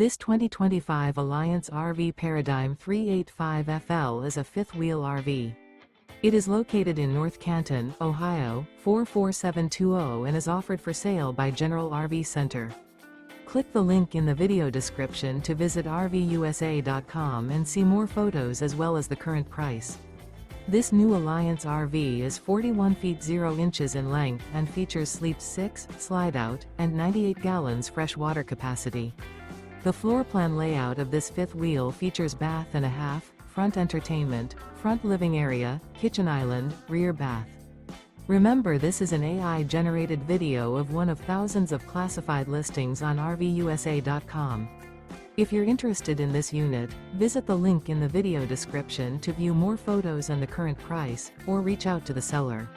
This 2025 Alliance RV Paradigm 385FL is a fifth-wheel RV. It is located in North Canton, Ohio, 44720 and is offered for sale by General RV Center. Click the link in the video description to visit RVUSA.com and see more photos as well as the current price. This new Alliance RV is 41 feet 0 inches in length and features Sleep 6, Slideout, and 98 gallons fresh water capacity. The floor plan layout of this fifth wheel features bath and a half, front entertainment, front living area, kitchen island, rear bath. Remember, this is an AI-generated video of one of thousands of classified listings on RVUSA.com. If you're interested in this unit, visit the link in the video description to view more photos and the current price, or reach out to the seller.